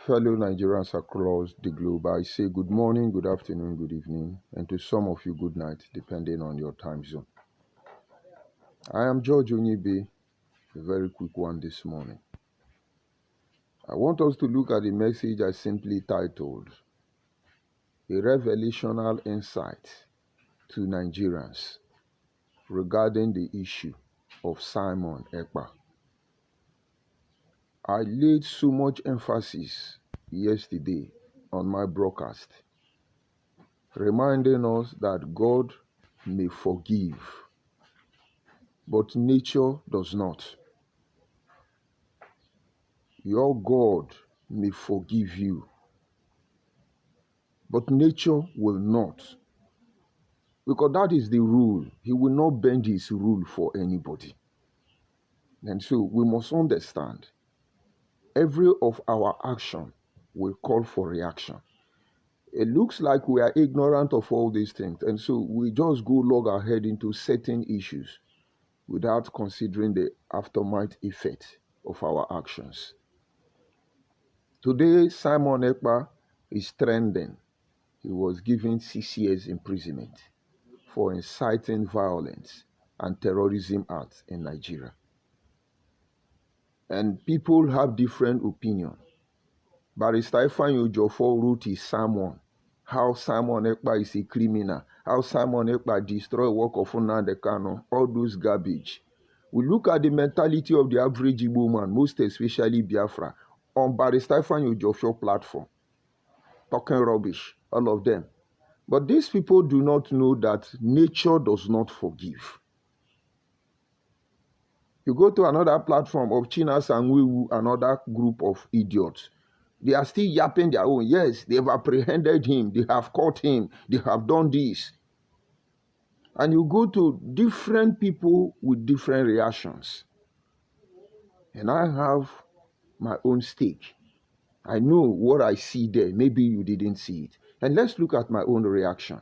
Fellow Nigerians across the globe, I say good morning, good afternoon, good evening, and to some of you, good night, depending on your time zone. I am George Onyibe, a very quick one this morning. I want us to look at the message I simply titled, A Revelational Insight to Nigerians regarding the issue of Simon Ekpa. I laid so much emphasis yesterday on my broadcast, reminding us that God may forgive, but nature does not. Your God may forgive you, but nature will not. Because that is the rule. He will not bend his rule for anybody. And so we must understand, every of our action will call for reaction. It looks like we are ignorant of all these things, and so we just go log ahead into certain issues without considering the aftermath effect of our actions. Today, Simon Ekpa is trending. He was given 6 years imprisonment for inciting violence and terrorism acts in Nigeria. And people have different opinions. Barrister Ifeanyi Ejiofor wrote his sermon, how Simon Ekpa is a criminal, how Simon Ekpa destroyed work of Nnamdi Kanu, all those garbage. We look at the mentality of the average Igbo man, most especially Biafra, on Barrister Ifeanyi Ejiofor platform, talking rubbish, all of them. But these people do not know that nature does not forgive. You go to another platform of Chinas and Wiwu, another group of idiots. They are still yapping their own. Yes, they have apprehended him. They have caught him. They have done this. And you go to different people with different reactions. And I have my own stake. I know what I see there. Maybe you didn't see it. And let's look at my own reaction.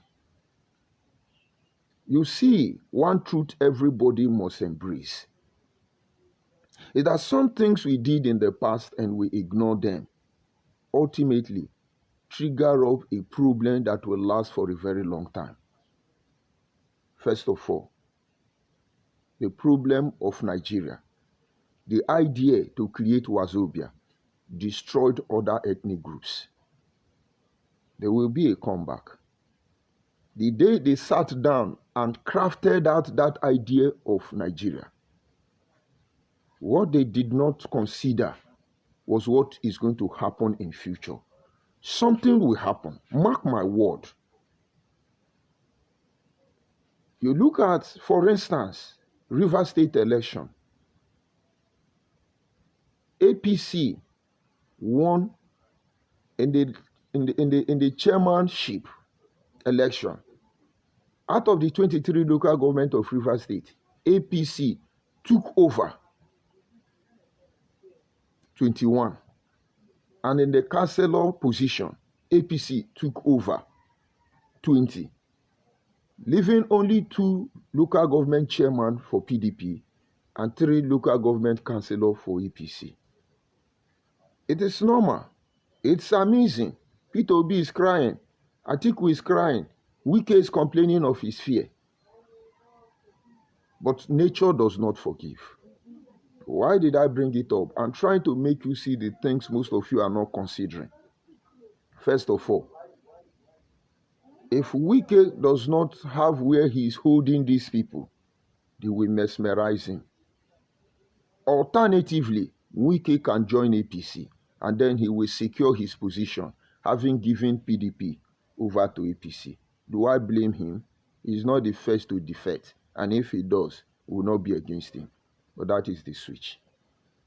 You see, one truth everybody must embrace is that some things we did in the past and we ignore them ultimately trigger up a problem that will last for a very long time. First of all, the problem of Nigeria. The idea to create Wazobia destroyed other ethnic groups. There will be a comeback. The day they sat down and crafted out that idea of Nigeria, what they did not consider was what is going to happen in future. Something will happen. Mark my word. You look at, for instance, Rivers State election. APC won in the chairmanship election. Out of the 23 local government of Rivers State, APC took over 21. And in the councillor position, APC took over 20, leaving only 2 local government chairmen for PDP and 3 local government councillors for APC. It is normal. It's amazing. Peter Obi is crying. Atiku is crying. Wike is complaining of his fear. But nature does not forgive. Why did I bring it up? I'm trying to make you see the things most of you are not considering. First of all, if Wike does not have where he is holding these people, they will mesmerize him. Alternatively, Wike can join APC and then he will secure his position, having given PDP over to APC. Do I blame him? He's not the first to defect, and if he does, we will not be against him. But that is the switch.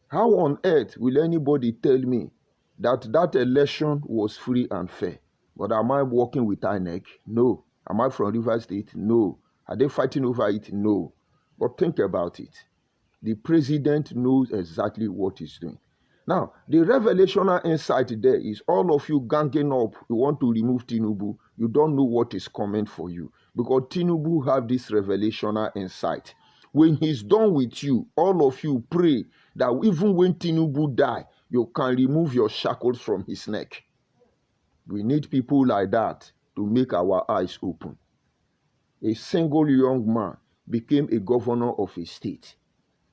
How on earth will anybody tell me that that election was free and fair? But am I working with INEC? No. Am I from Rivers State? No. Are they fighting over it? No. But think about it. The president knows exactly what he's doing. Now, the revelational insight there is all of you ganging up. You want to remove Tinubu. You don't know what is coming for you. Because Tinubu have this revelational insight. When he's done with you, all of you pray that even when Tinubu die, you can remove your shackles from his neck. We need people like that to make our eyes open. A single young man became a governor of a state.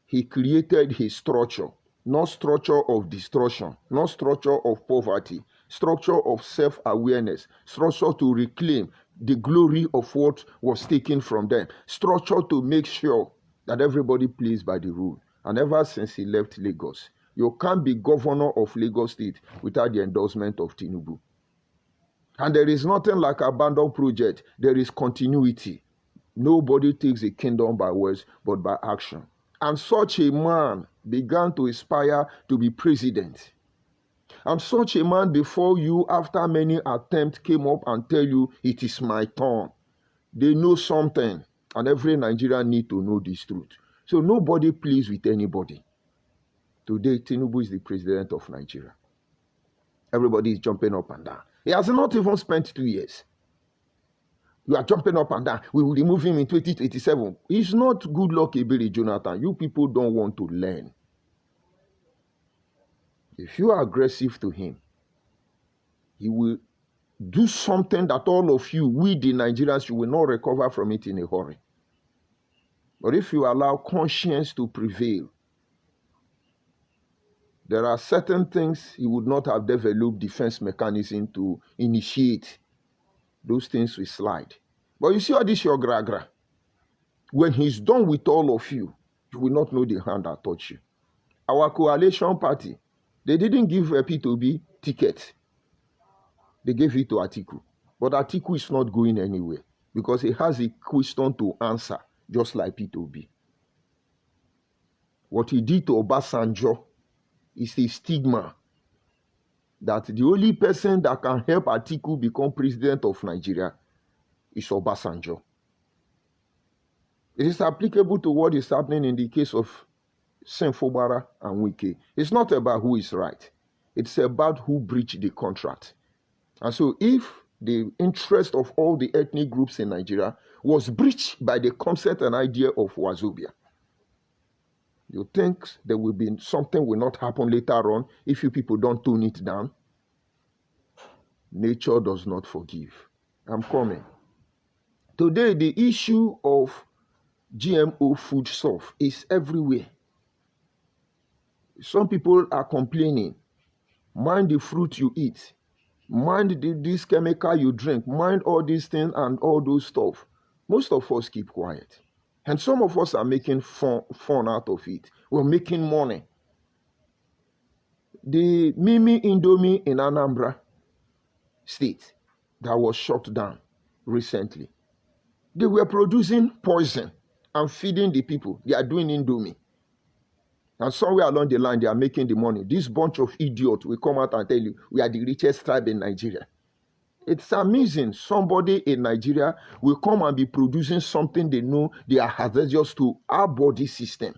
He created his structure, not structure of destruction, not structure of poverty, structure of self-awareness, structure to reclaim the glory of what was taken from them, structure to make sure that everybody plays by the rule. And ever since he left Lagos, you can't be governor of Lagos State without the endorsement of Tinubu. And there is nothing like abandoned project. There is continuity. Nobody takes a kingdom by words, but by action. And such a man began to aspire to be president. And such a man before you, after many attempts, came up and tell you, it is my turn. They know something. And every Nigerian need to know this truth. So nobody plays with anybody. Today, Tinubu is the president of Nigeria. Everybody is jumping up and down. He has not even spent 2 years. You are jumping up and down. We will remove him in 2027. It's not good luck, Ebere Jonathan. You people don't want to learn. If you are aggressive to him, he will do something that all of you, we the Nigerians, you will not recover from it in a hurry. But if you allow conscience to prevail, there are certain things he would not have developed defense mechanism to initiate. Those things will slide. But you see all this, your gra-gra. When he's done with all of you, you will not know the hand that touched you. Our coalition party, they didn't give P2B ticket. They gave it to Atiku. But Atiku is not going anywhere because he has a question to answer, just like P2B. What he did to Obasanjo is a stigma that the only person that can help Atiku become president of Nigeria is Obasanjo. It is applicable to what is happening in the case of Senfobara and Wike. It's not about who is right. It's about who breached the contract. And so if the interest of all the ethnic groups in Nigeria was breached by the concept and idea of Wazobia, you think there will be something will not happen later on if you people don't tone it down? Nature does not forgive. I'm coming. Today, the issue of GMO foodstuff is everywhere. Some people are complaining. Mind the fruit you eat. Mind this chemical you drink. Mind all these things and all those stuff. Most of us keep quiet. And some of us are making fun out of it. We're making money. The Mimi Indomie in Anambra State that was shut down recently, they were producing poison and feeding the people. They are doing Indomie. And somewhere along the line, they are making the money. This bunch of idiots will come out and tell you, we are the richest tribe in Nigeria. It's amazing. Somebody in Nigeria will come and be producing something they know they are hazardous to our body system.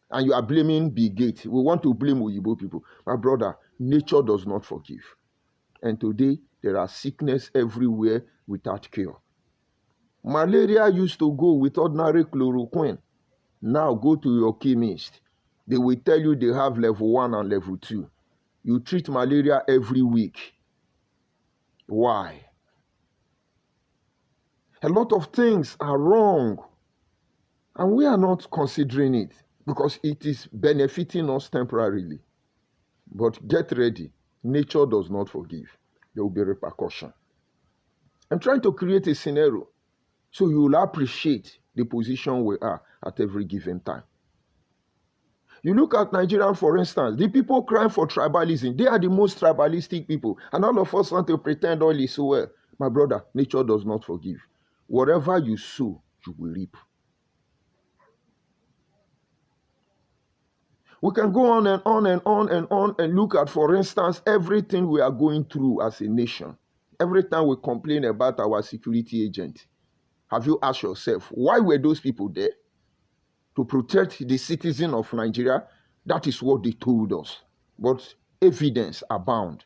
And you are blaming Bill Gates. We want to blame Oyibo people. My brother, nature does not forgive. And today, there are sickness everywhere without cure. Malaria used to go with ordinary chloroquine. Now go to your chemist. They will tell you they have level 1 and level 2. You treat malaria every week. Why? A lot of things are wrong. And we are not considering it because it is benefiting us temporarily. But get ready. Nature does not forgive. There will be repercussion. I'm trying to create a scenario so you will appreciate the position we are at every given time. You look at Nigeria, for instance, the people crying for tribalism, they are the most tribalistic people. And all of us want to pretend all is so well. My brother, nature does not forgive. Whatever you sow, you will reap. We can go on and on and on and on and look at, for instance, everything we are going through as a nation. Every time we complain about our security agent, have you asked yourself, why were those people there? To protect the citizen of Nigeria? That is what they told us. But evidence abound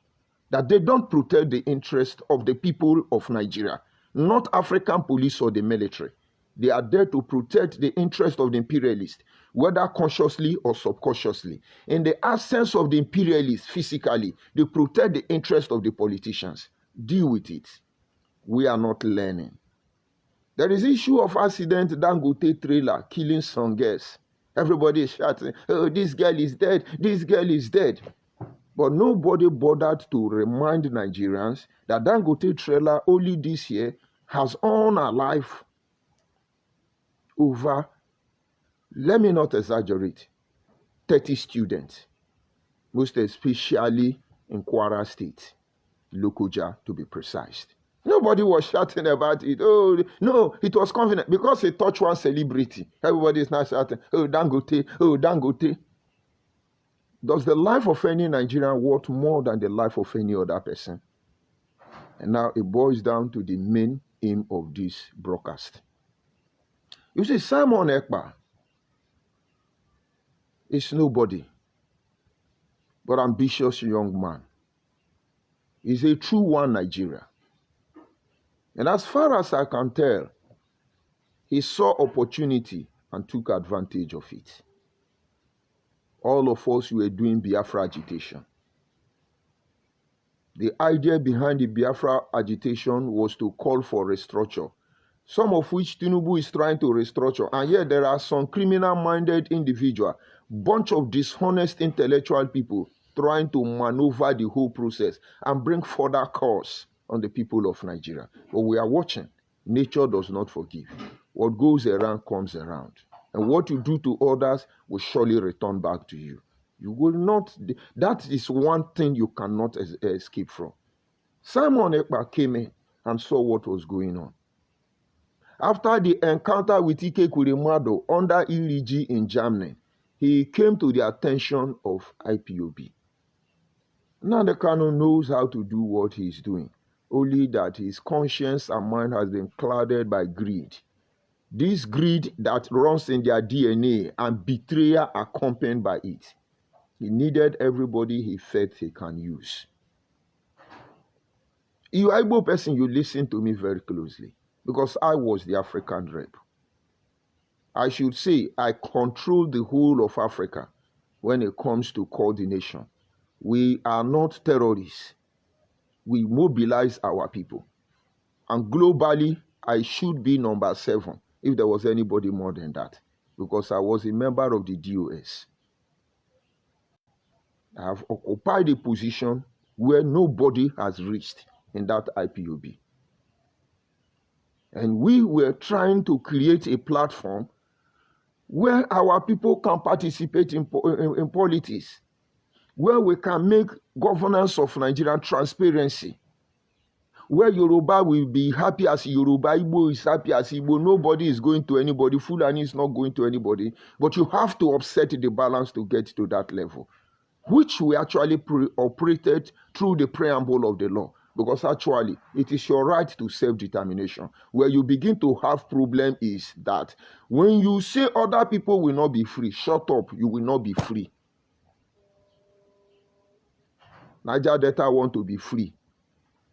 that they don't protect the interest of the people of Nigeria, not African police or the military. They are there to protect the interest of the imperialists, whether consciously or subconsciously. In the absence of the imperialists physically, they protect the interest of the politicians. Deal with it. We are not learning. There is issue of accident Dangote trailer killing some girls. Everybody is shouting, oh, this girl is dead, this girl is dead. But nobody bothered to remind Nigerians that Dangote trailer only this year has unalive over, let me not exaggerate, 30 students, most especially in Kwara State, Lokoja to be precise. Nobody was shouting about it. Oh, no, it was confident because he touched one celebrity. Everybody is now shouting, oh, Dangote, oh, Dangote. Does the life of any Nigerian worth more than the life of any other person? And now it boils down to the main aim of this broadcast. You see, Simon Ekpa is nobody but ambitious young man. He's a true one Nigeria. And as far as I can tell, he saw opportunity and took advantage of it. All of us were doing Biafra agitation. The idea behind the Biafra agitation was to call for restructure, some of which Tinubu is trying to restructure. And yet there are some criminal-minded individuals, bunch of dishonest intellectual people trying to maneuver the whole process and bring further curse on the people of Nigeria. But we are watching. Nature does not forgive. What goes around comes around. And what you do to others will surely return back to you. You will not, that is one thing you cannot escape from. Simon Ekpa came in and saw what was going on. After the encounter with Ike Kurimado under Iliji in Germany, he came to the attention of IPOB. Nnamdi Kanu knows how to do what he is doing, only that his conscience and mind has been clouded by greed. This greed that runs in their DNA and betrayal accompanied by it. He needed everybody he felt he can use. You Igbo person, you listen to me very closely because I was the African rep. I should say I control the whole of Africa when it comes to coordination. We are not terrorists. We mobilize our people. And globally, I should be number 7 if there was anybody more than that, because I was a member of the DOS. I have occupied a position where nobody has reached in that IPOB. And we were trying to create a platform where our people can participate in politics, where we can make governance of Nigeria transparency, where Yoruba will be happy as Yoruba, Igbo is happy as Igbo, nobody is going to anybody, Fulani is not going to anybody, but you have to upset the balance to get to that level, which we actually operated through the preamble of the law, because actually it is your right to self-determination. Where you begin to have problem is that when you say other people will not be free, shut up, you will not be free. Niger Delta want to be free.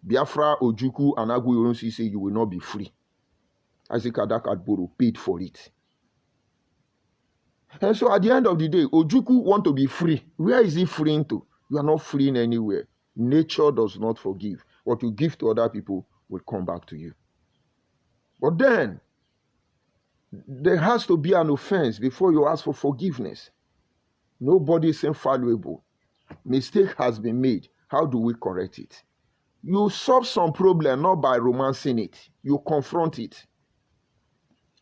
Biafra, Ojukwu, and Aguyonsi say you will not be free. Isaac Adak Adboro paid for it. And so at the end of the day, Ojukwu want to be free. Where is he freeing to? You are not freeing anywhere. Nature does not forgive. What you give to other people will come back to you. But then, there has to be an offense before you ask for forgiveness. Nobody is infallible. Mistake has been made. How do we correct it? You solve some problem not by romancing it. You confront it.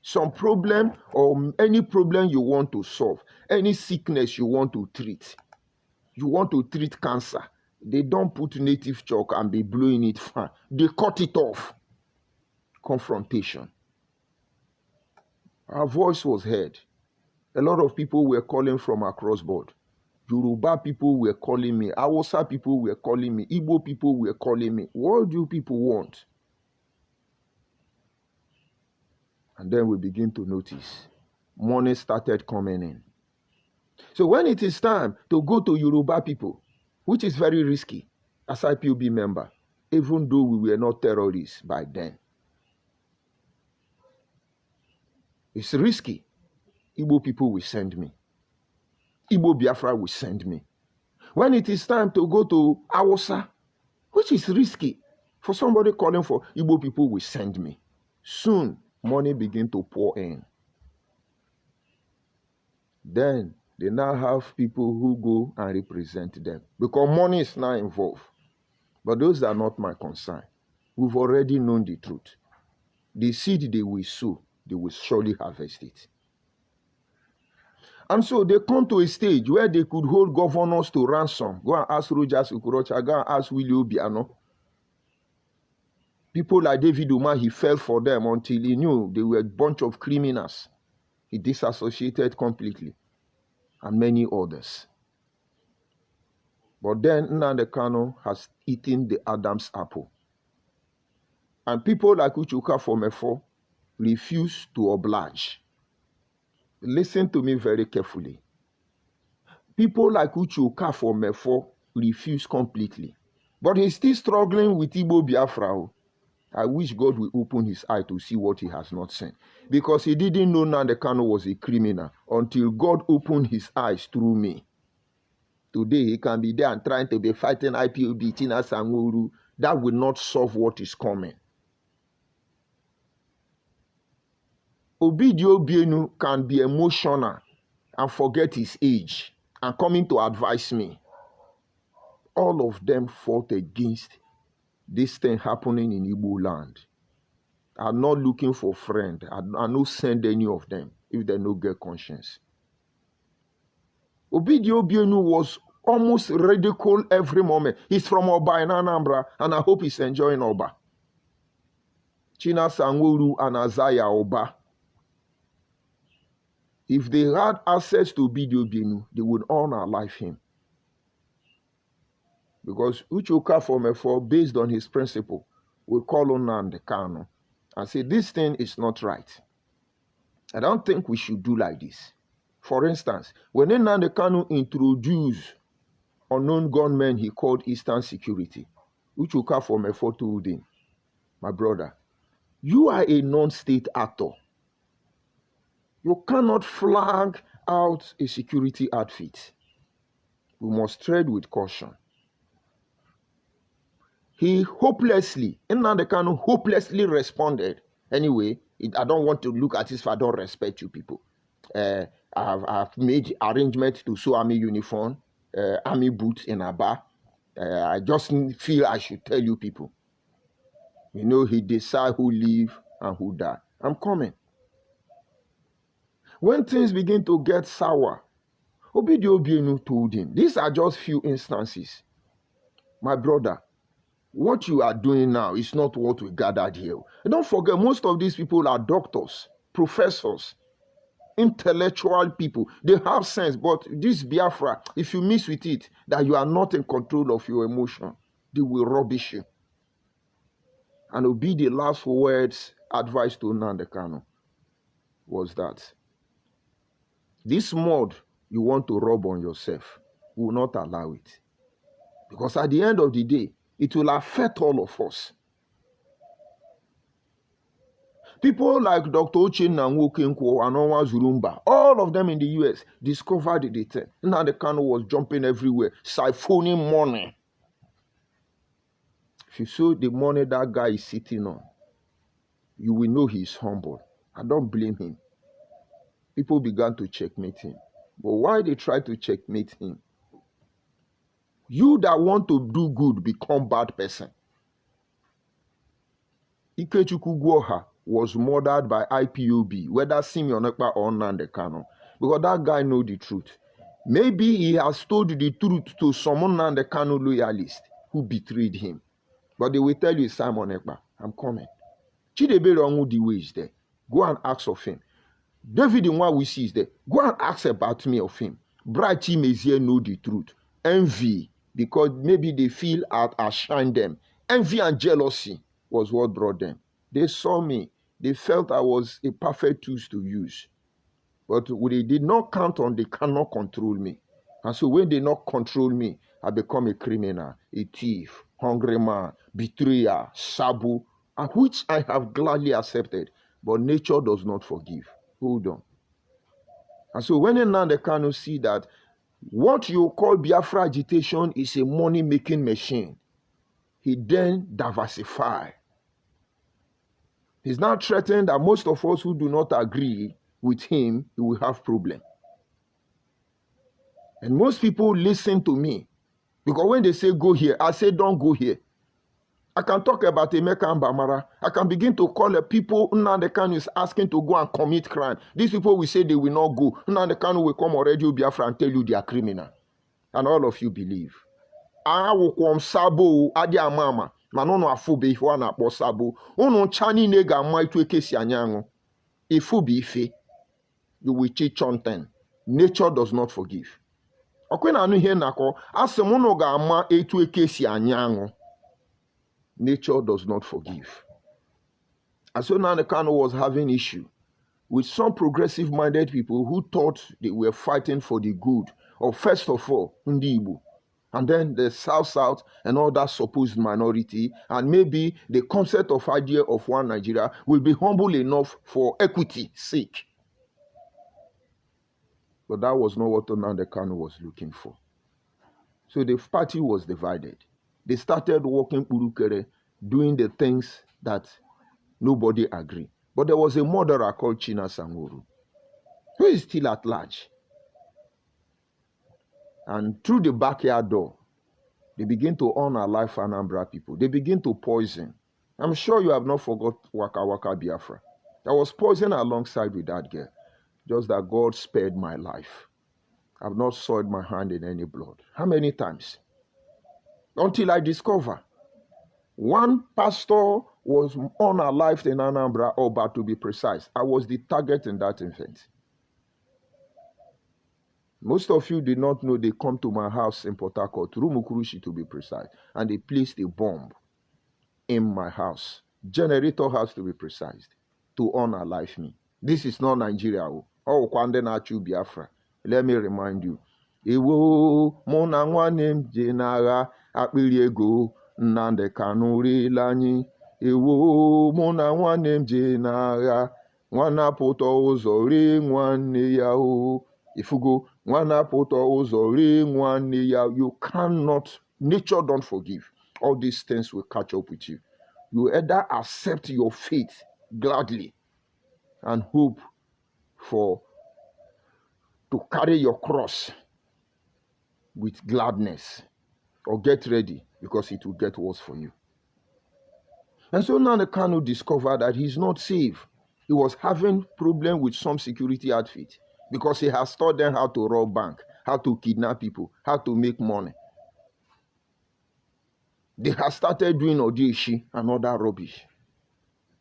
Some problem or any problem you want to solve, any sickness you want to treat. You want to treat cancer. They don't put native chalk and be blowing it fine. They cut it off. Confrontation. Our voice was heard. A lot of people were calling from across board. Yoruba people were calling me. Hausa people were calling me. Igbo people were calling me. What do people want? And then we begin to notice. Money started coming in. So when it is time to go to Yoruba people, which is very risky as IPOB member, even though we were not terrorists by then. It's risky. Igbo people will send me. Igbo Biafra will send me. When it is time to go to Hausa, which is risky, for somebody calling for Igbo people will send me. Soon, money begin to pour in. Then, they now have people who go and represent them. Because money is now involved. But those are not my concern. We've already known the truth. The seed they will sow, they will surely harvest it. And so they come to a stage where they could hold governors to ransom. Go and ask Rogers Ukorocha, go and ask Willie Obiano. People like David Umar, he fell for them until he knew they were a bunch of criminals. He disassociated completely. And many others. But then Nnamdi Kanu has eaten the Adam's apple. And people like Uchuka Fomefo refuse to oblige. Listen to me very carefully. People like Uchuka Fomefo refuse completely. But he's still struggling with Igbo Biafra. I wish God will open his eye to see what he has not seen. Because he didn't know Nnamdi Kanu was a criminal until God opened his eyes through me. Today he can be there and trying to be fighting IPOB, Tina Sanguru. That will not solve what is coming. Obidio Bienu can be emotional and forget his age and coming to advise me. All of them fought against this thing happening in Igbo land. I'm not looking for friend. I no send any of them if they no get conscience. Obidio Bienu was almost ridiculed every moment. He's from Oba in Anambra, and I hope he's enjoying Oba. China Sanguru and Azaya Oba. If they had access to Obidio Bienu, they would honor life him. Because Uchoka Fomefo, based on his principle, will call on Nnamdi Kanu and say, this thing is not right. I don't think we should do like this. For instance, when Nnamdi Kanu introduced unknown gunmen he called Eastern Security, Uchoka Fomefo told him, my brother, you are a non-state actor. You cannot flag out a security outfit. We must tread with caution. He hopelessly, Nnamdi Kanu hopelessly responded. Anyway, I don't want to look at this if I don't respect you people. I've made arrangements to sew army uniform, army boots in Aba. I just feel I should tell you people. You know, he decides who live and who die. I'm coming. When things begin to get sour, Obidio Bienu told him, these are just few instances. My brother, what you are doing now is not what we gathered here. And don't forget, most of these people are doctors, professors, intellectual people. They have sense, but this Biafra, if you miss with it, that you are not in control of your emotion, they will rubbish you. And Obi, the last words advice to Nnamdi Kanu was that this mud you want to rub on yourself, will not allow it. Because at the end of the day, it will affect all of us. People like Dr. Ochin Nanwokenkwo and Onwa Zurumba, all of them in the US, discovered the thing. Nnamdi Kanu was jumping everywhere, siphoning money. If you saw the money that guy is sitting on, you will know he's humble. I don't blame him. People began to checkmate him. But why they try to checkmate him? You that want to do good become bad person. Ikechukwu Gwoha was murdered by IPOB, whether Simeon Ekpa or Nnamdi Kanu, because that guy know the truth. Maybe he has told the truth to some Nnamdi Kanu loyalist who betrayed him. But they will tell you, Simon Ekpa, I'm coming. Chidebere Onwudiwe is there. Go and ask of him. David Nwawisi is there. Go and ask about me of him. Bright Chimezie know the truth. Envy, because maybe they feel I shine them. Envy and jealousy was what brought them. They saw me. They felt I was a perfect tool to use. But they did not count on they cannot control me. And so when they not control me, I become a criminal, a thief, hungry man, betrayer, sabu, which I have gladly accepted. But nature does not forgive. Hold on. And so when Nnamdi Kanu see that what you call Biafra agitation is a money-making machine, he then diversified. He's now threatened that most of us who do not agree with him, he will have problem. And most people listen to me. Because when they say go here, I say don't go here. I can talk about Emeka and Bamara. I can begin to call the people Nnamdi Kanu is asking to go and commit crime. These people will say they will not go. Nnamdi Kanu will come already to Biafra and tell you they are criminal. And all of you believe. I will come sabo adi amama. Manono afobe if one apo sabo. Uno chani nega maitu ekesi anyango. Ifu be ife. You will cheat on 10. Nature does not forgive. Okwena anu here nako. Asemono ga ama etu ekesi anyango. Nature does not forgive. And so now the Kanu was having issue with some progressive-minded people who thought they were fighting for the good of, first of all, Ndi Igbo, and then the South and all that supposed minority, and maybe the concept of idea of one Nigeria will be humble enough for equity sake. But that was not what Nnamdi Kanu was looking for. So the party was divided. They started working Urukere, doing the things that nobody agreed. But there was a murderer called China Sanguru, who is still at large. And through the backyard door, they begin to unalive Anambra people. They begin to poison. I'm sure you have not forgot Waka Waka Biafra. I was poisoned alongside with that girl. Just that God spared my life. I've not soiled my hand in any blood. How many times? Until I discover one pastor was unalived in Anambra, Oba to be precise. I was the target in that event. Most of you did not know they come to my house in Port Harcourt, Rumukurushi to be precise, and they placed a bomb in my house, generator house to be precise, to unalive me. This is not Nigeria. Oh, Kwande Nachu Biafra. Let me remind you. Ewo mona nwanem jenara akpiriego Nnamdi Kanu rilani. Ewo mona nwanem jenara nwana poto uzori nwanne ya o. Ifugo nwana poto uzori nwanne ya. You cannot. Nature don't forgive. All these things will catch up with you. You either accept your fate gladly and hope to carry your cross with gladness, or get ready because it will get worse for you. And so now the Kanu discovered that he's not safe. He was having problem with some security outfit because he has taught them how to rob bank, how to kidnap people, how to make money. They have started doing Odishi and other rubbish.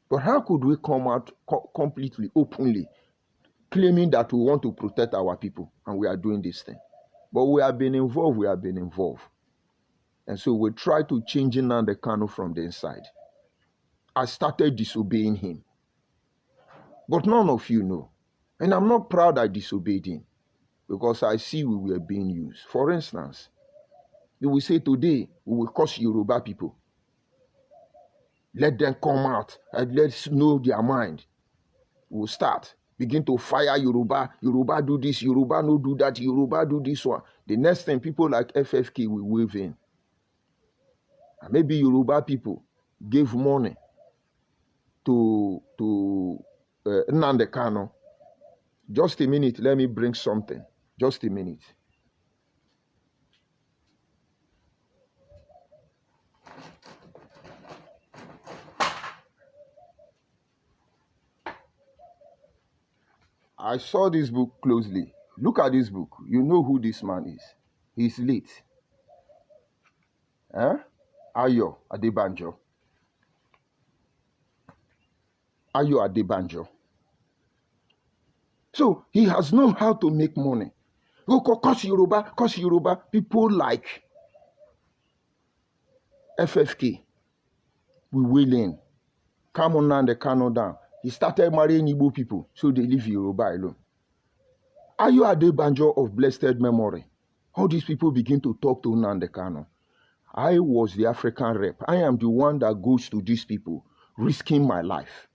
But how could we come out completely, openly, claiming that we want to protect our people and we are doing this thing? But we have been involved. And so we try to change Nnamdi Kanu from the inside. I started disobeying him. But none of you know. And I'm not proud I disobeyed him because I see we were being used. For instance, you will say today we will curse Yoruba people. Let them come out and let's know their mind. We'll start. Begin to fire Yoruba. Yoruba do this, Yoruba no do that, Yoruba do this one. The next thing, people like FFK will wave in. And maybe Yoruba people gave money to Nnamdi Kanu. Just a minute, let me bring something. Just a minute. I saw this book closely. Look at this book. You know who this man is. He's late. Ayo Adebanjo. Ayo Adebanjo. So he has known how to make money. Cause Yoruba. People like FFK. We will in. Come on Nnamdi Kanu down. He started marrying Igbo people, so they leave Yoruba alone. Ayo Adebanjo of blessed memory. All these people begin to talk to Nnamdi Kanu. I was the African rep. I am the one that goes to these people, risking my life.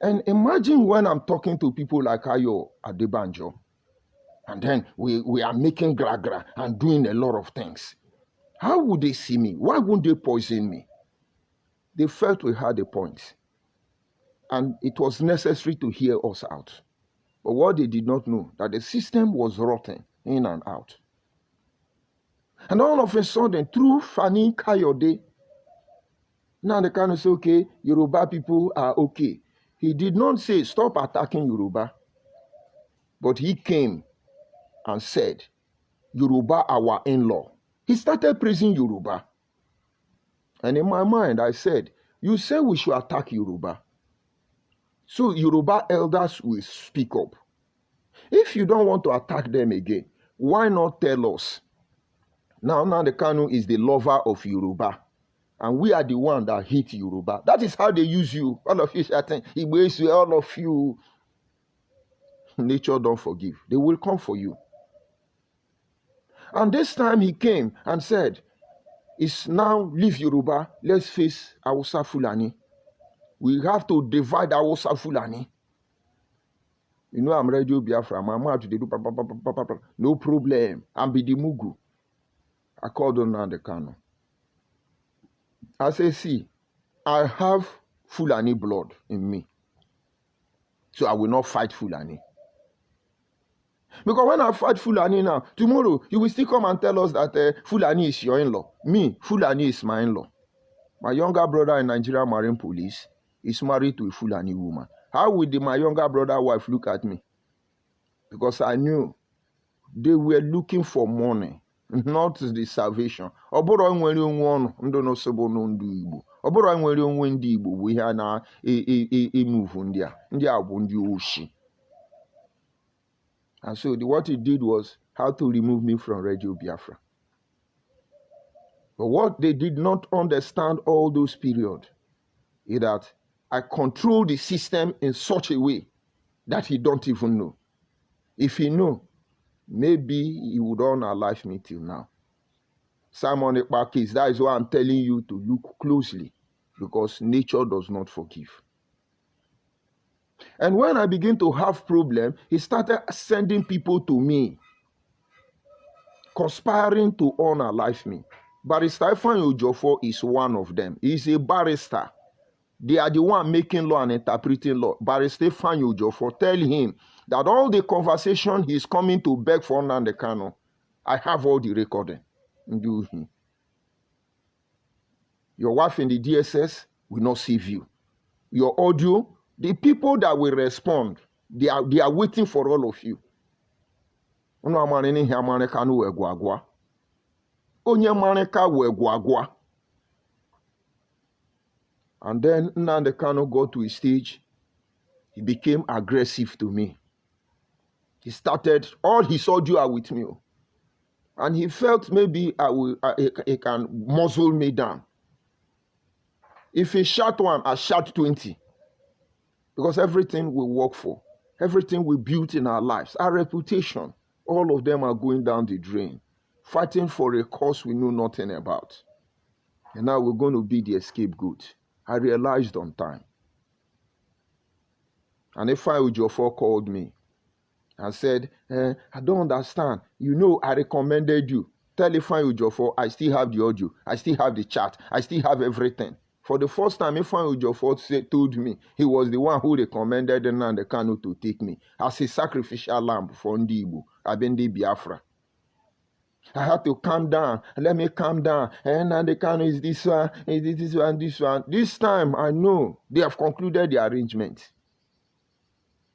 And imagine when I'm talking to people like Ayo Adebanjo, and then we are making gra and doing a lot of things. How would they see me? Why wouldn't they poison me? They felt we had a point. And it was necessary to hear us out. But what they did not know, that the system was rotten in and out. And all of a sudden, through Fani Kayode, now they kind of say, okay, Yoruba people are okay. He did not say, stop attacking Yoruba. But he came and said, Yoruba, our in-law. He started praising Yoruba. And in my mind, I said, you say we should attack Yoruba. So Yoruba elders will speak up. If you don't want to attack them again, why not tell us? Now the Kanu is the lover of Yoruba. And we are the one that hate Yoruba. That is how they use you. All of you, all of you. Nature don't forgive. They will come for you. And this time he came and said, it's now leave Yoruba, let's face Hausa Fulani. We have to divide Hausa Fulani. You know I'm Radio Biafra. My mouth they do no problem. I'm Bidimugu. I called on Nnamdi Kanu. I say, see, I have Fulani blood in me. So I will not fight Fulani. Because when I fight Fulani now, tomorrow you will still come and tell us that Fulani is your in-law. Me, Fulani is my in-law. My younger brother in Nigeria Marine Police is married to a Fulani woman. How would my younger brother wife look at me? Because I knew they were looking for money, not the salvation. Oboro nwere onwe ọnụ ndo no sebo no ndu Igbo. Oboro nwere onwe ndị Igbo bụ ihe na move ndị a bụ ndị oshi. And so what he did was how to remove me from Radio Biafra. But what they did not understand all those periods is that I control the system in such a way that he don't even know. If he know, maybe he would unalive me till now. Simon Ekpa case, that is why I'm telling you to look closely, because nature does not forgive. And when I begin to have problem, he started sending people to me, conspiring to unalive me. Barrister Ifeanyi Ejiofor is one of them. He's a barrister. They are the one making law and interpreting law. Barrister Ifeanyi Ejiofor, tell him that all the conversation he's coming to beg for Nnamdi Kanu, I have all the recording. Do him. Your wife in the DSS will not save you. Your audio, the people that will respond, they are waiting for all of you. And then Nnamdi Kanu got to a stage, he became aggressive to me. He started, all his audio are with me. And he felt maybe he can muzzle me down. If he shot one, I shot 20. Because everything we work for, everything we built in our lives, our reputation, all of them are going down the drain, fighting for a cause we know nothing about. And now we're going to be the scapegoat. I realized on time. And Ifeanyi Ejiofor called me and said, I don't understand. You know, I recommended you. Tell Ifeanyi Ejiofor, I still have the audio. I still have the chat. I still have everything. For the first time, Ifeanyi Ejiofor told me he was the one who recommended Nnamdi Kanu to take me as a sacrificial lamb for Ndi Igbo, Abendi Biafra. I had to calm down. Let me calm down. And Nnamdi Kanu is this one, is this one, this one. This time, I know they have concluded the arrangement.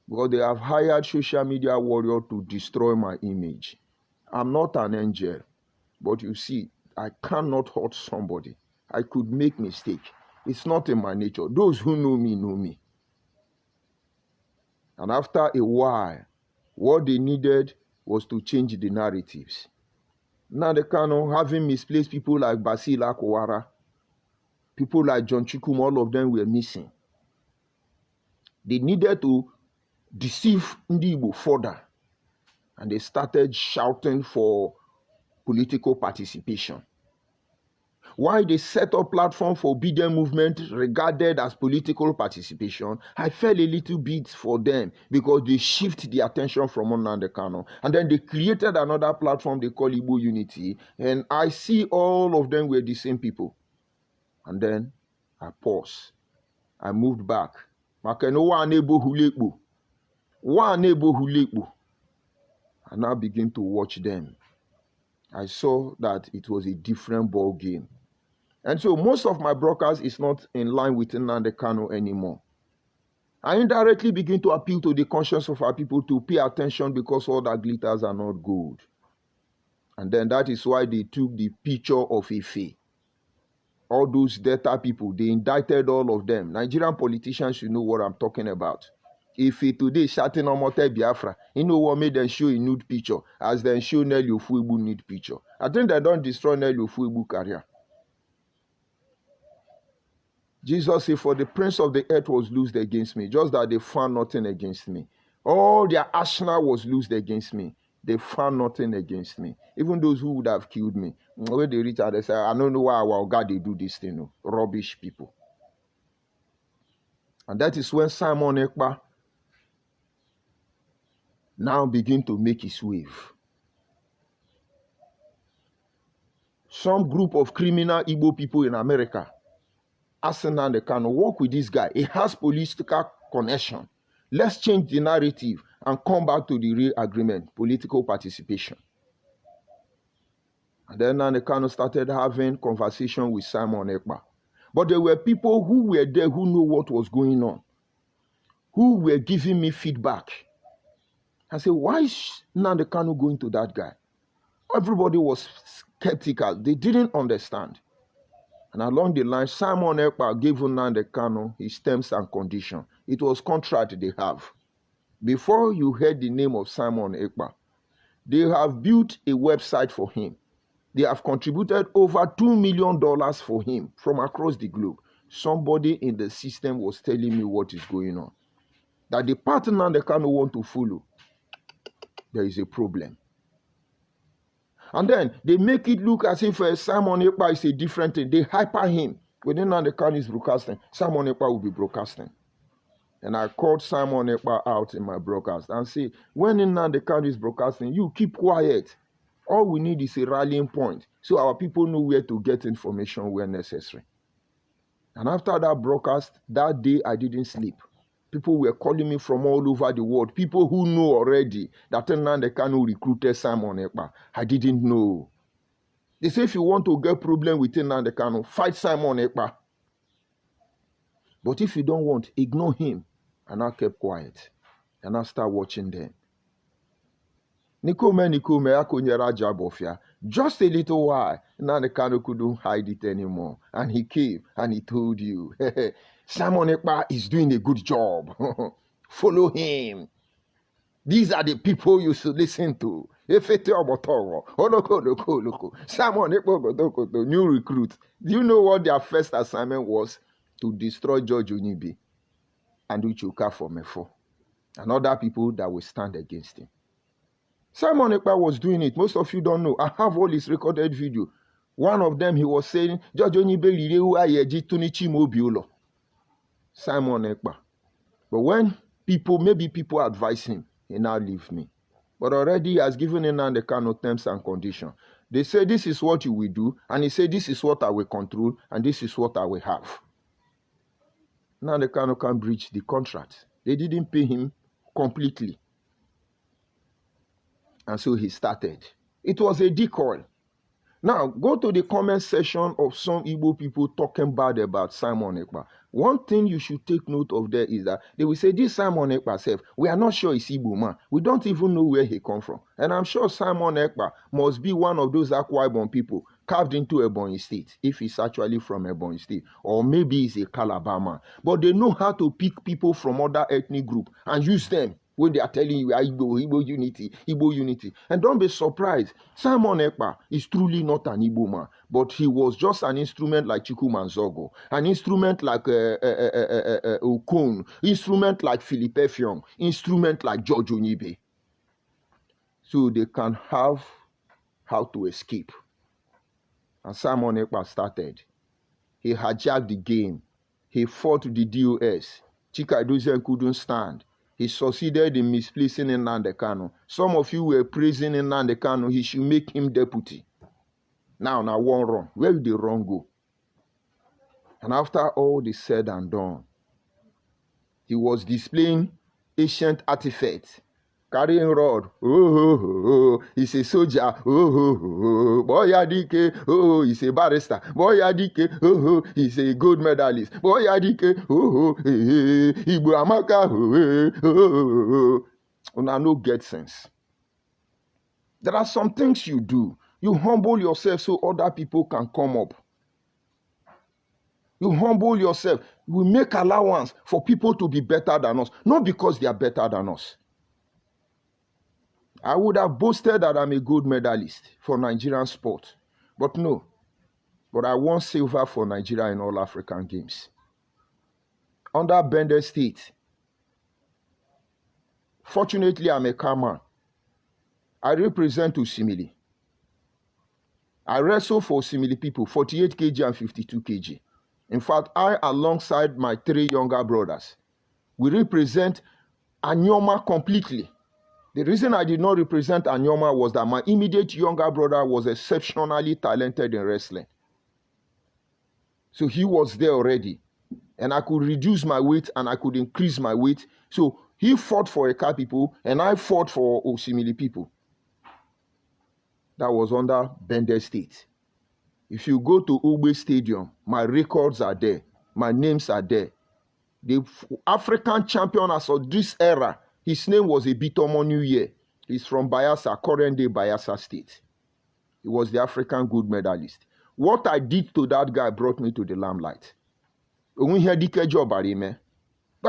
Because they have hired social media warrior to destroy my image. I'm not an angel. But you see, I cannot hurt somebody. I could make mistake. It's not in my nature. Those who know me know me. And after a while, what they needed was to change the narratives. Nnamdi Kanu, having misplaced people like Basil Akowara, people like John Chukwum, all of them were missing. They needed to deceive Ndi Igbo further. And they started shouting for political participation. why they set up platform for obedient movement regarded as political participation, I fell a little bit for them because they shift the attention from Nnamdi Kanu. And then they created another platform they call Igbo Unity. And I see all of them were the same people. And then I paused. I moved back. I now begin to watch them. I saw that it was a different ball game. And so most of my broadcast is not in line with Nnamdi Kanu anymore. I indirectly begin to appeal to the conscience of our people to pay attention because all that glitters are not gold. And then that is why they took the picture of Ife. All those Delta people, they indicted all of them. Nigerian politicians should know what I'm talking about. If today shouting on Mote Biafra, you know what made them show a nude picture as they show Nelly Ofuegbu nude picture. I think they don't destroy Nelly Ofuegbu career. Jesus said, for the prince of the earth was loosed against me, just that they found nothing against me. All their arsenal was loosed against me. They found nothing against me. Even those who would have killed me. When they reach out, they say, I don't know why our God they do this thing. No. Rubbish people. And that is when Simon Ekpa now begin to make his wave. Some group of criminal Igbo people in America Nnamdi Kanu, work with this guy. He has political connection. Let's change the narrative and come back to the real agreement, political participation. And then Nnamdi Kanu started having conversation with Simon Ekpa. But there were people who were there who knew what was going on, who were giving me feedback. I said, why is Nnamdi Kanu going to that guy? Everybody was skeptical. They didn't understand. And along the line, Simon Ekpa gave Nnamdi Kanu his terms and conditions. It was contract they have. Before you heard the name of Simon Ekpa, they have built a website for him. They have contributed over $2 million for him from across the globe. Somebody in the system was telling me what is going on. That the path Nnamdi Kanu want to follow, there is a problem. And then they make it look as if Simon Ekpa is a different thing. They hyper him. When Nnamdi Kanu is broadcasting, Simon Ekpa will be broadcasting. And I called Simon Ekpa out in my broadcast and say, when Nnamdi Kanu is broadcasting, you keep quiet. All we need is a rallying point so our people know where to get information where necessary. And after that broadcast, that day I didn't sleep. People were calling me from all over the world. People who know already that Nnamdi Kanu recruited Simon Ekpa. I didn't know. They say if you want to get problem with Nnamdi Kanu, fight Simon Ekpa. But if you don't want, ignore him. And I kept quiet. And I started watching them. Nikome akonyera jabofia. Just a little while, Nnamdi Kanu couldn't hide it anymore. And he came and he told you, Simon Ekpa is doing a good job. Follow him. These are the people you should listen to. Simon Ekpa, new recruit. Do you know what their first assignment was? To destroy George Onibe and Uchuka for Mefo. And other people that will stand against him. Simon Ekpa was doing it. Most of you don't know. I have all his recorded video. One of them, he was saying, George Onibe Simon Ekpa. But when maybe people advise him, he now leave me. But already he has given Nnamdi Kanu terms and conditions. They say this is what you will do, and he said this is what I will control, and this is what I will have. Nnamdi Kanu can breach the contract. They didn't pay him completely. And so he started. It was a decoy. Now, go to the comment section of some Igbo people talking bad about Simon Ekpa. One thing you should take note of there is that they will say, this Simon Ekpa self, we are not sure it's Igbo man. We don't even know where he come from. And I'm sure Simon Ekpa must be one of those Akwa Ibom people carved into Ebonyi State, if he's actually from Ebonyi State. Or maybe he's a Calabar man. But they know how to pick people from other ethnic group and use them when they are telling you Igbo unity, Igbo unity. And don't be surprised. Simon Ekpa is truly not an Igbo man, but he was just an instrument like Chukwumanzogo, an instrument like Okon, instrument like Philip Effiong, instrument like George Onibe. So they can have how to escape. And Simon Ekpa started. He hijacked the game. He fought the DOS. Chika Edozie couldn't stand. He succeeded in misplacing Nnamdi Kanu. Some of you were praising Nnamdi Kanu. He should make him deputy. Now one wrong. Where did the wrong go? And after all is said and done, he was displaying ancient artifacts, carrying rod. He's a soldier. Boy Adike. He's a barrister. Boy Adike. He's a gold medalist. Boy Adike. Igbo Amaka. Una no get sense. There are some things you do. You humble yourself so other people can come up. You humble yourself. We make allowance for people to be better than us, not because they are better than us. I would have boasted that I'm a gold medalist for Nigerian sport, but no. But I won silver for Nigeria in all African games. Under Bender State, fortunately, I'm a car man. I represent Osimili. I wrestle for Osimili people, 48 kg and 52 kg. In fact, I, alongside my 3 younger brothers, we represent Anyoma completely. The reason I did not represent Anyoma was that my immediate younger brother was exceptionally talented in wrestling. So he was there already. And I could reduce my weight and I could increase my weight. So he fought for Eka people and I fought for Osimili people. That was under Bender State. If you go to Ugbe Stadium, my records are there. My names are there. The African champion as of this era, his name was Ebitomo New Year. He's from Bayelsa, current day Bayelsa State. He was the African gold medalist. What I did to that guy brought me to the limelight. But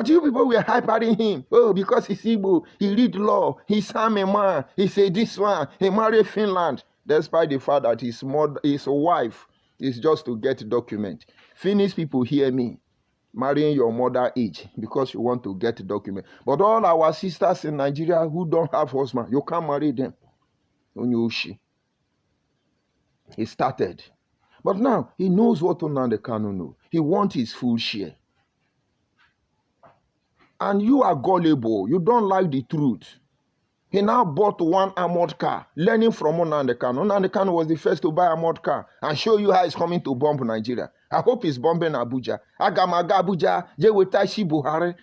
you people were hyping him. Oh, because he's Igbo, he read law, he's a man, he said this one, he married Finland. Despite the fact that his wife is just to get document. Finnish people hear me. Marrying your mother age because you want to get document. But all our sisters in Nigeria who don't have husband, you can't marry them. Onyoshi. He started. But now, he knows what Nnamdi Kanu knows. He wants his full share. And you are gullible. You don't like the truth. He now bought one armored car, learning from Nnamdi Kanu. Nnamdi Kanu was the first to buy an armored car and show you how he's coming to bomb Nigeria. I hope he's bombing Abuja. Agamaga Abuja, Jewetashi Buhari.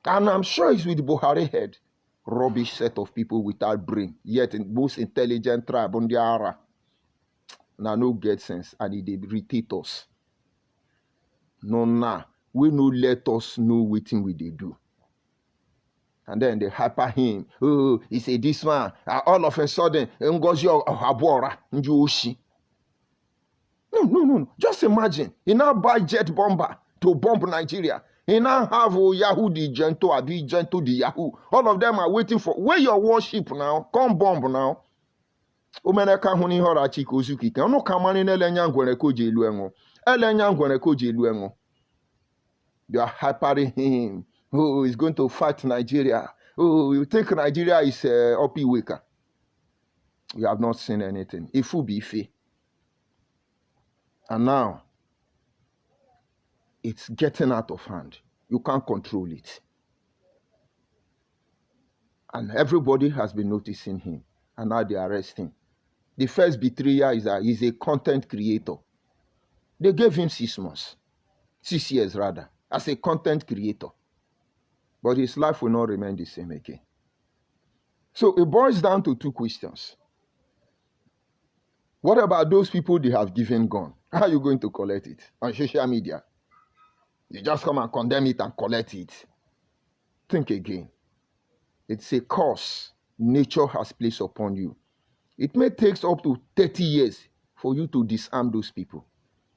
And I'm sure it's with Buhari head. Rubbish set of people without brain, yet the most intelligent tribe on the Ara. Now no get sense, and they irritate us. No, we no let us know what thing we they do. And then they hyper him. Oh, he said this one. All of a sudden, Ngozi Ohabora, Njoshi. No. Just imagine. He now buy jet bomber to bomb Nigeria. He now have Yahoo the Gento, Abi Gento the Yahoo. All of them are waiting for. Where your warship now? Come bomb now. Umeneka huni hora chiko zuki. Kano kamani nelenya ngwene koji eluengo. Elenya ngwene koji eluengo. You are hypering him. Oh, he's going to fight Nigeria. Oh, you think Nigeria is uppy waker. You have not seen anything. It will be fair. And now, it's getting out of hand. You can't control it. And everybody has been noticing him. And now they arrest him. The first betrayer is that he's a content creator. They gave him 6 months. 6 years rather. As a content creator. But his life will not remain the same again. So it boils down to 2 questions. What about those people they have given gun? How are you going to collect it? On social media. You just come and condemn it and collect it. Think again. It's a curse nature has placed upon you. It may take up to 30 years for you to disarm those people.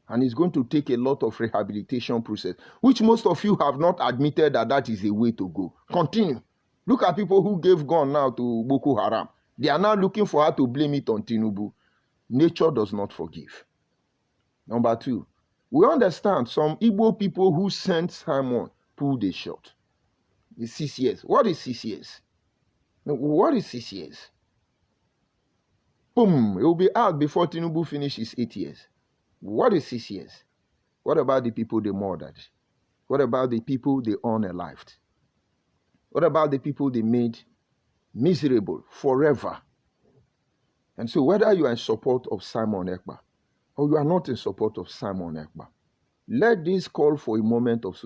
And it's going to take a lot of rehabilitation process, which most of you have not admitted that is a way to go. Continue. Look at people who gave gun now to Boko Haram. They are now looking for how to blame it on Tinubu. Nature does not forgive. Number 2, we understand some Igbo people who sent Simon pulled a shot. The CCS. What is CCS? What is CCS? Boom, it will be out before Tinubu finishes 8 years. What is 6 years? What about the people they murdered? What about the people they unalived? What about the people they made miserable forever? And so whether you are in support of Simon Ekpa or you are not in support of Simon Ekpa, let this call for a moment of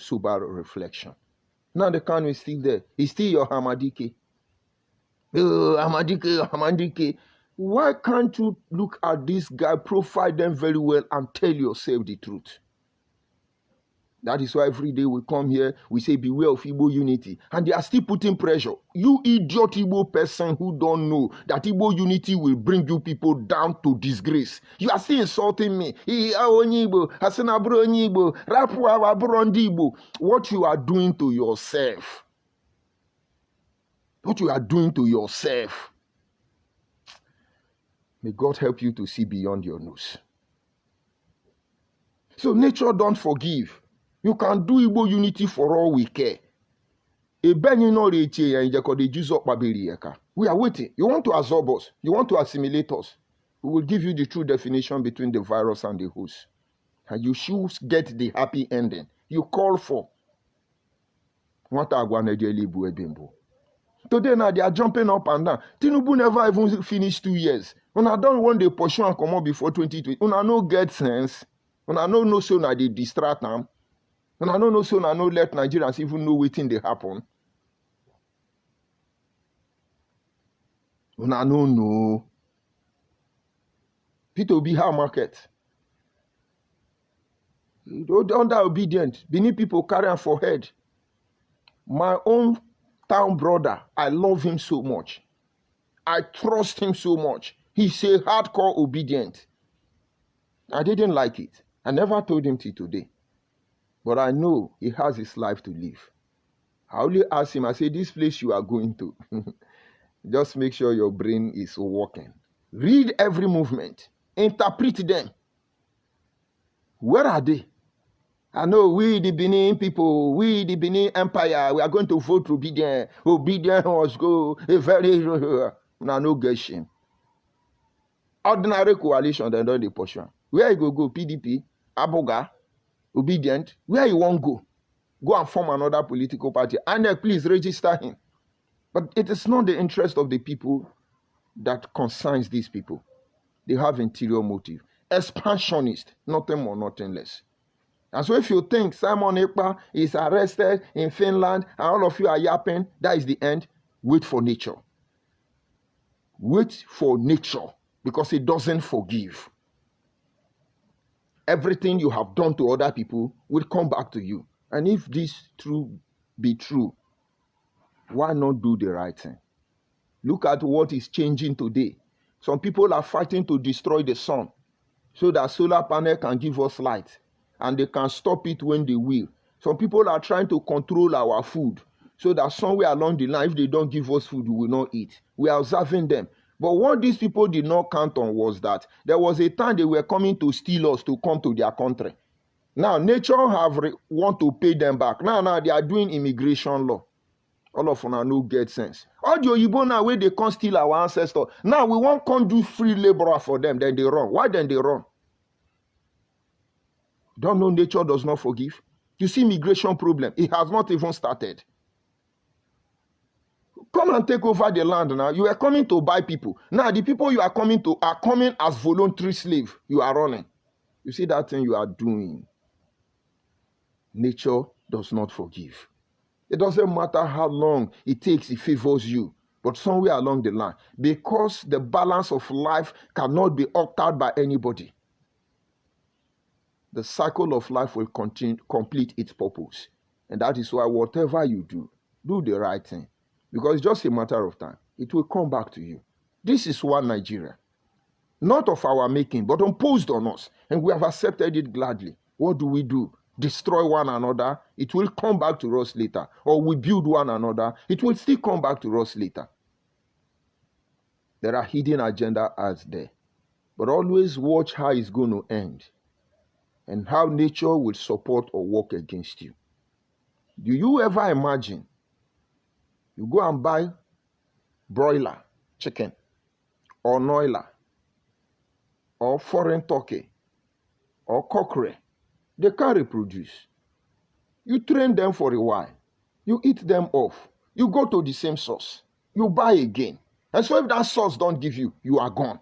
sober reflection. Now the Kanu is still there. He's still your Hamadike. Hamadike. Why can't you look at this guy, profile them very well, and tell yourself the truth? That is why every day we come here, we say beware of Igbo unity. And they are still putting pressure. You idiot Igbo person who don't know that Igbo unity will bring you people down to disgrace. You are still insulting me. What you are doing to yourself. What you are doing to yourself. May God help you to see beyond your nose. So nature don't forgive. You can do Igbo unity for all we care. We are waiting. You want to absorb us. You want to assimilate us. We will give you the true definition between the virus and the host. And you should get the happy ending you call for. Today now they are jumping up and down. Tinubu never even finished 2 years. When I don't want the pursue and come up before 2020. When I no get sense. When I no so now they distract them. When I no so now no let Nigerians even know waiting they happen. When I no know. Peter will be how market. Under obedient. Benin people carry on for head. My own town brother, I love him so much. I trust him so much. He's a hardcore obedient. I didn't like it. I never told him till today. But I know he has his life to live. I only ask him, I say, this place you are going to, just make sure your brain is working. Read every movement. Interpret them. Where are they? I know we, the Benin people, we, the Benin Empire, we are going to vote obedient. Obedient must go. A very, no get shame. Ordinary coalition, they don't pursue. Where you go? PDP, Aboga, obedient. Where you won't go? Go and form another political party. And please register him. But it is not the interest of the people that concerns these people. They have interior motive. Expansionist, nothing more, nothing less. And so if you think Simon Ekpa is arrested in Finland and all of you are yapping, that is the end, wait for nature. Wait for nature because it doesn't forgive. Everything you have done to other people will come back to you. And if this be true, why not do the right thing? Look at what is changing today. Some people are fighting to destroy the sun so that solar panel can give us light. And they can stop it when they will. Some people are trying to control our food so that somewhere along the line, if they don't give us food, we will not eat. We are observing them. But what these people did not count on was that there was a time they were coming to steal us to come to their country. Now, nature want to pay them back. Now they are doing immigration law. All of them no get sense. All the Oyibo now where they can't steal our ancestors. Now we won't come do free labor for them. Then they run. Why then they run? Don't know nature does not forgive. You see migration problem. It has not even started. Come and take over the land now. You are coming to buy people. Now the people you are coming to are coming as voluntary slaves. You are running. You see that thing you are doing. Nature does not forgive. It doesn't matter how long it takes, it favors you. But somewhere along the line, because the balance of life cannot be altered by anybody, the cycle of life will complete its purpose. And that is why whatever you do, do the right thing. Because it's just a matter of time. It will come back to you. This is one Nigeria. Not of our making, but imposed on us. And we have accepted it gladly. What do? Destroy one another. It will come back to us later. Or we build one another. It will still come back to us later. There are hidden agendas there. But always watch how it's going to end. And how nature will support or work against you. Do you ever imagine you go and buy broiler chicken or noila, or foreign turkey, or cockerel, they can't reproduce. You train them for a while. You eat them off. You go to the same source. You buy again. And so if that source don't give you, you are gone.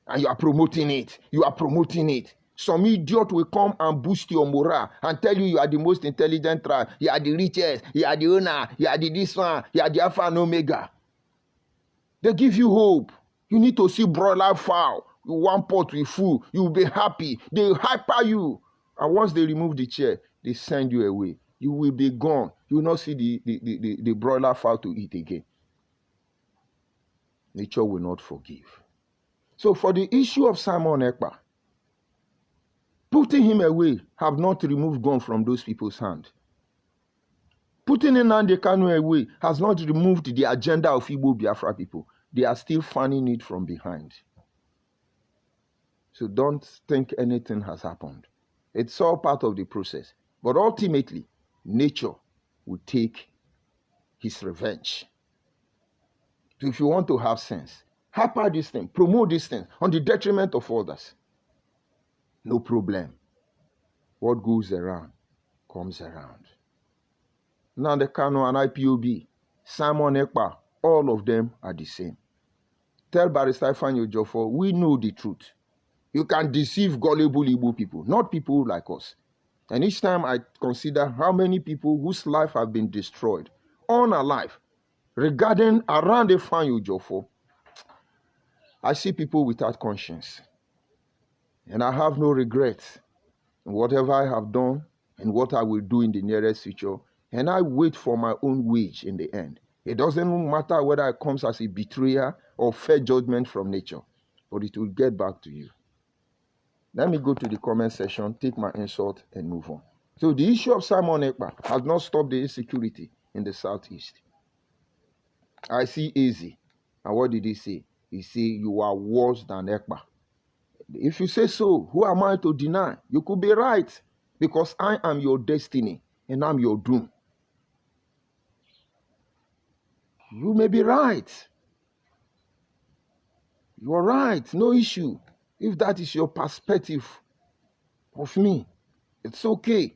And you are promoting it. You are promoting it. Some idiot will come and boost your morale and tell you are the most intelligent tribe. You are the richest. You are the owner. You are the this one. You are the alpha and omega. They give you hope. You need to see broiler fowl. One pot with food. You will be happy. They hyper you. And once they remove the chair, they send you away. You will be gone. You will not see the broiler fowl to eat again. Nature will not forgive. So for the issue of Simon Ekpa, putting him away have not removed gun from those people's hand. Putting Nnamdi Kanu away has not removed the agenda of Igbo Biafra people. They are still fanning it from behind. So don't think anything has happened. It's all part of the process. But ultimately, nature will take his revenge. So if you want to have sense, hyper this thing, promote this thing on the detriment of others. No problem. What goes around comes around. Nnamdi Kanu and IPOB, Simon Ekpa, all of them are the same. Tell Barrister Ifeanyi Ejiofor, we know the truth. You can deceive gullible Igbo people, not people like us. And each time I consider how many people whose life have been destroyed, unalive, regarding around Ifeanyi Ejiofor, I see people without conscience. And I have no regrets in whatever I have done and what I will do in the nearest future. And I wait for my own wage in the end. It doesn't matter whether it comes as a betrayal or fair judgment from nature, but it will get back to you. Let me go to the comment section, take my insult, and move on. So the issue of Simon Ekpa has not stopped the insecurity in the southeast. I see Eze. And what did he say? He said, you are worse than Ekpa. If you say so, who am I to deny? You could be right, because I am your destiny and I'm your doom. You may be right. You are right, no issue. If that is your perspective of me, it's okay.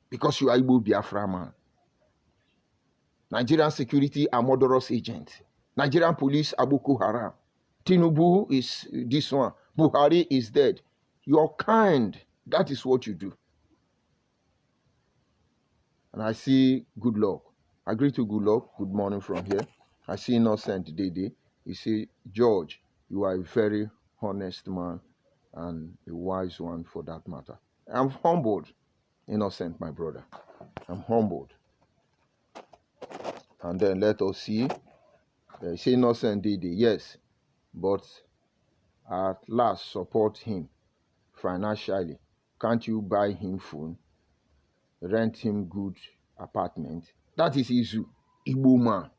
Because you are Igbo Biafra man. Nigerian security are murderous agents. Nigerian police are Boko Haram. Tinubu is this one. Buhari is dead. You're kind. That is what you do. And I see good luck. I greet you, good luck. Good morning from here. I see Innocent Dede. He say, George, you are a very honest man and a wise one for that matter. I'm humbled, Innocent, my brother. I'm humbled. And then let us see. Say Innocent Dede, yes, but at last support him financially. Can't you buy him phone? Rent him good apartment? That is Izu, Igbo man.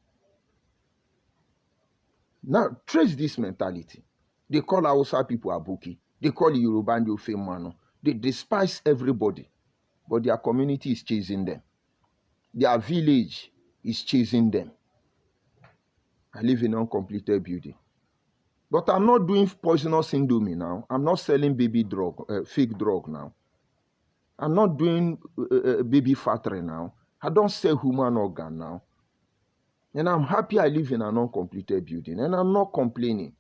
Now, trace this mentality. They call Hausa people Abuki. They call Yoruba and Yofe Mano. They despise everybody. But their community is chasing them. Their village is chasing them. I live in an uncompleted building. But I'm not doing poisonous indomie now. I'm not selling baby drug, fake drug now. I'm not doing baby factory now. I don't sell human organ now. And I'm happy I live in an uncompleted building. And I'm not complaining.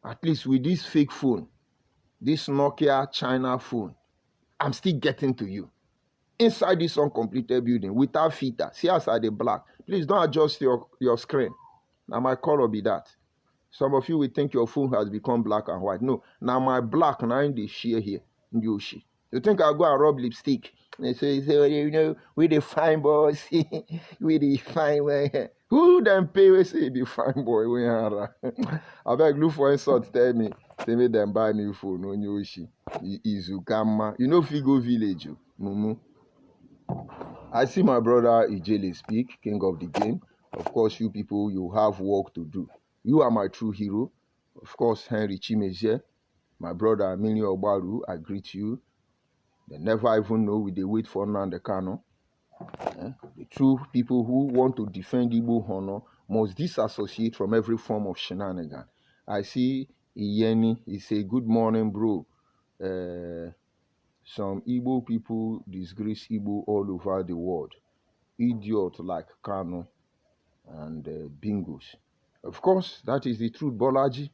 At least with this fake phone, this Nokia China phone, I'm still getting to you. Inside this uncompleted building, without filter. See outside the black. Please don't adjust your screen. Now my color be that. Some of you will think your phone has become black and white. No. Now my black, now in the share here. In the Yoshi. You think I'll go and rub lipstick? And say, you know, we the fine boys. We the fine boy. Who then pay we say be fine boy? We are. I beg look for insult, tell me. They made them buy new phone. No Yoshi. Izukama. You know Figo Village. Mumu. I see my brother Ijele speak, king of the game. Of course, you people, you have work to do. You are my true hero. Of course, Henry Chimezie, my brother Emilio Obaru, I greet you. They never even know we they wait for Nnamdi Kanu. The true people who want to defend Igbo honor must disassociate from every form of shenanigan. I see Iyeni, he say, good morning, bro. Some Igbo people disgrace Igbo all over the world. Idiot like Kano and Bingos. Of course, that is the truth, Bolaji.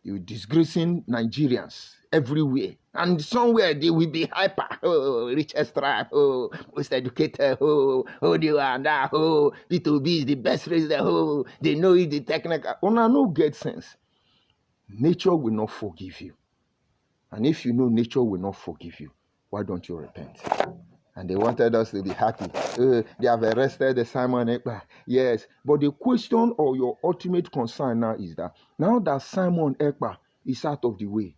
You're disgracing Nigerians everywhere. And somewhere they will be hyper. Oh, richest tribe. Oh, most educated. Oh, they are that. Oh, P2B is the best race there. Oh, they know it, the technical. Una no get sense. Nature will not forgive you. And if you know nature will not forgive you, why don't you repent? And they wanted us to be happy. They have arrested the Simon Ekpa. Yes. But the question or your ultimate concern now is that now that Simon Ekpa is out of the way,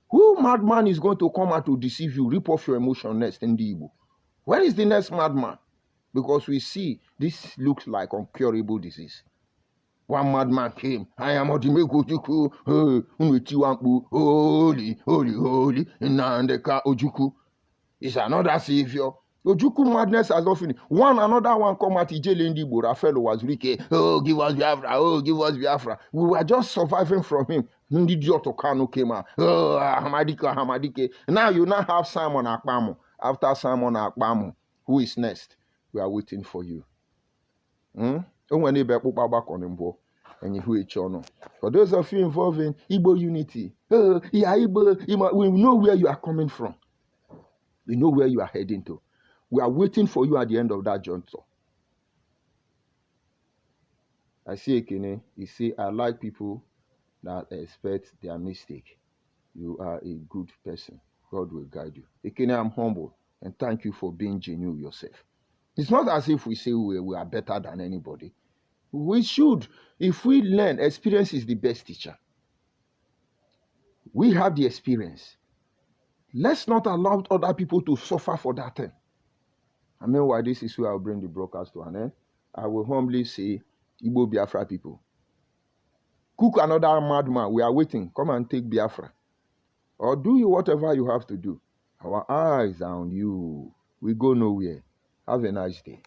who madman is going to come out to deceive you, rip off your emotion next in the Igbo? Where is the next madman? Because we see this looks like incurable disease. One madman came. I am Odimego Ojuku. Holy, holy, holy. Nandeka Ojuku. It's another savior. Ojuku madness has not finished. Another one come at Ijele Ndibo. Rafael was wicked. Oh, give us Biafra. Oh, give us Biafra. We were just surviving from him. Ndidio Tokano came out. Oh, Hamadike. Now you now have Simon Akpamo. After Simon Akpamo, who is next? We are waiting for you. For those of you involved in Igbo unity, Igbo, we know where you are coming from. We know where you are heading to. We are waiting for you at the end of that juncture. I see Ekene. He say, I like people that expect their mistake. You are a good person. God will guide you. Ekene, I'm humble. And thank you for being genuine yourself. It's not as if we say we are better than anybody. We should. If we learn, experience is the best teacher. We have the experience. Let's not allow other people to suffer for that thing. And meanwhile, this is where I'll bring the broadcast to an end. I will humbly say, Igbo Biafra people, cook another madman. We are waiting. Come and take Biafra. Or do you whatever you have to do. Our eyes are on you. We go nowhere. Have a nice day.